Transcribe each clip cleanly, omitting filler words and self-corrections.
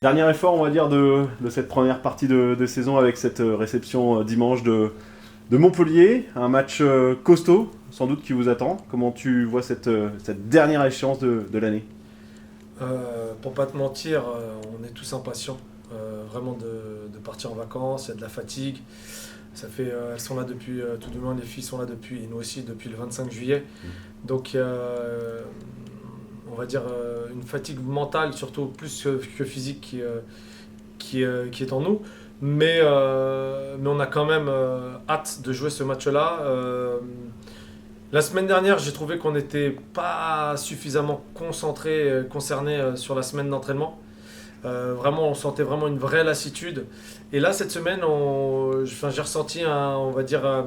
Dernier effort, on va dire, de cette première partie de saison avec cette réception dimanche de Montpellier. Un match costaud, sans doute, qui vous attend. Comment tu vois cette dernière échéance de l'année? Pour pas te mentir, on est tous impatients vraiment de partir en vacances. Il y a de la fatigue. Elles sont là depuis, tout du moins les filles sont là depuis, et nous aussi depuis le 25 juillet. Donc on va dire une fatigue mentale, surtout plus que physique, qui est en nous. Mais on a quand même hâte de jouer ce match-là. La semaine dernière, j'ai trouvé qu'on n'était pas suffisamment concerné sur la semaine d'entraînement. Vraiment, on sentait vraiment une vraie lassitude. Et là, cette semaine, j'ai ressenti on va dire,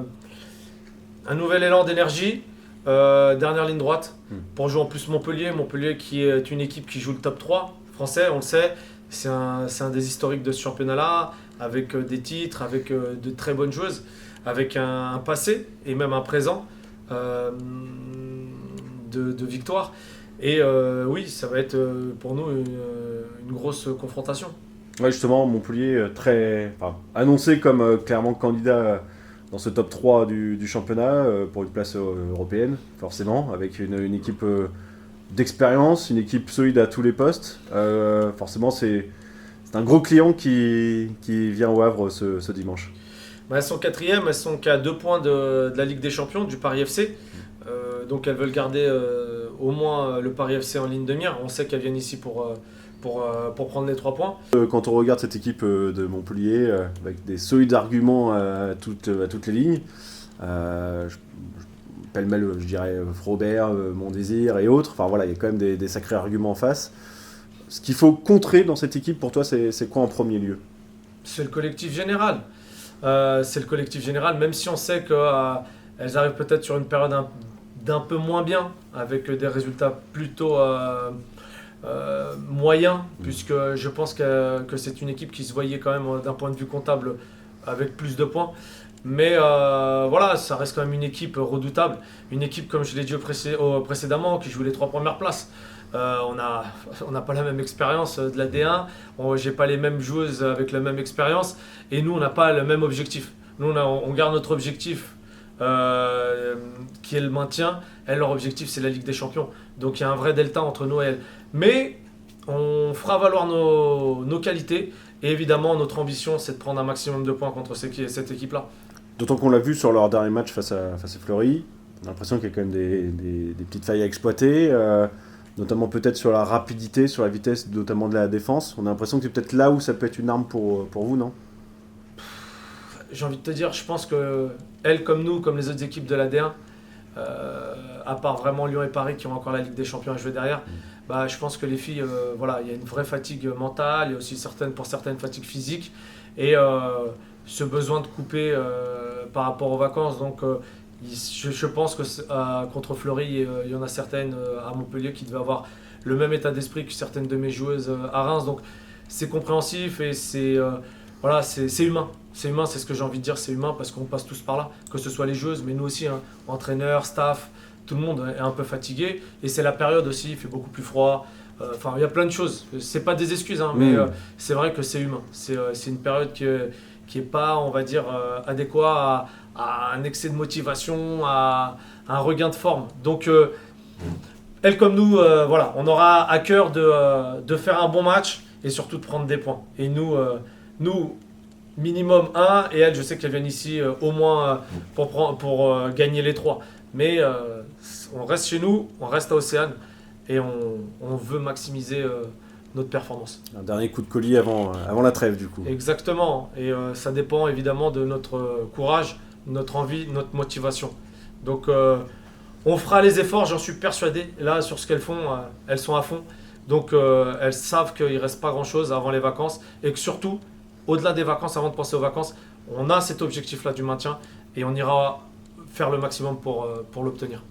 un nouvel élan d'énergie. Dernière ligne droite pour jouer en plus Montpellier. Montpellier qui est une équipe qui joue le top 3 français, on le sait. C'est un des historiques de ce championnat-là, avec des titres, avec de très bonnes joueuses, avec un passé et même un présent de victoire. Et oui, ça va être pour nous une grosse confrontation. Ouais, justement, Montpellier, annoncé comme clairement candidat dans ce top 3 du championnat pour une place européenne, forcément, avec une équipe d'expérience, une équipe solide à tous les postes. Forcément, c'est un gros client qui vient au Havre ce dimanche. Bah, elles sont quatrièmes, elles sont qu'à 2 points de la Ligue des Champions, du Paris FC. Donc elles veulent garder au moins le Paris FC en ligne de mire. On sait qu'elles viennent ici pour prendre les 3 points. Quand on regarde cette équipe de Montpellier, avec des solides arguments à toutes les lignes, pêle-mêle, je dirais Frobert, Mondésir et autres, enfin voilà, il y a quand même des sacrés arguments en face. Ce qu'il faut contrer dans cette équipe, pour toi, c'est quoi en premier lieu? C'est le collectif général. C'est le collectif général, même si on sait qu'elles arrivent peut-être sur une période d'un peu moins bien, avec des résultats plutôt moyens, puisque je pense que c'est une équipe qui se voyait quand même d'un point de vue comptable avec plus de points. Mais voilà, ça reste quand même une équipe redoutable. Une équipe, comme je l'ai dit précédemment, qui joue les 3 premières places. On n'a pas la même expérience de la D1, j'ai pas les mêmes joueuses avec la même expérience, et nous on n'a pas le même objectif. Nous on garde notre objectif qui est le maintien, elles leur objectif c'est la Ligue des Champions. Donc il y a un vrai delta entre nous et elles. Mais on fera valoir nos qualités, et évidemment notre ambition c'est de prendre un maximum de points contre cette équipe-là. D'autant qu'on l'a vu sur leur dernier match face à Fleury, on a l'impression qu'il y a quand même des petites failles à exploiter. Notamment peut-être sur la rapidité, sur la vitesse, notamment de la défense. On a l'impression que c'est peut-être là où ça peut être une arme pour vous, non? J'ai envie de te dire, je pense que elles, comme nous, comme les autres équipes de la D1, à part vraiment Lyon et Paris qui ont encore la Ligue des Champions à jouer derrière, bah, je pense que les filles, voilà, il y a une vraie fatigue mentale, il y a aussi pour certaines fatigue physique, et ce besoin de couper par rapport aux vacances. Donc je pense que contre Fleury, il y en a certaines à Montpellier qui devaient avoir le même état d'esprit que certaines de mes joueuses à Reims. Donc c'est compréhensif et voilà, c'est humain. C'est humain, c'est ce que j'ai envie de dire, c'est humain parce qu'on passe tous par là, que ce soit les joueuses, mais nous aussi, hein, entraîneurs, staff, tout le monde est un peu fatigué. Et c'est la période aussi, il fait beaucoup plus froid. Enfin, il y a plein de choses. C'est pas des excuses, hein, mais c'est vrai que c'est humain. C'est une période qui est pas, on va dire, adéquat à un excès de motivation, à un regain de forme. Donc, elles comme nous, voilà, on aura à cœur de faire un bon match et surtout de prendre des points. Et nous minimum 1, et elles, je sais qu'elles viennent ici au moins pour gagner les 3. Mais on reste chez nous, on reste à Océane et on veut maximiser notre performance. Un dernier coup de collier avant la trêve, du coup. Exactement, et ça dépend évidemment de notre courage, notre envie, notre motivation. Donc on fera les efforts, j'en suis persuadé. Là, sur ce qu'elles font, elles sont à fond. Donc elles savent qu'il ne reste pas grand-chose avant les vacances, et que surtout, au-delà des vacances, avant de penser aux vacances, on a cet objectif-là du maintien, et on ira faire le maximum pour l'obtenir.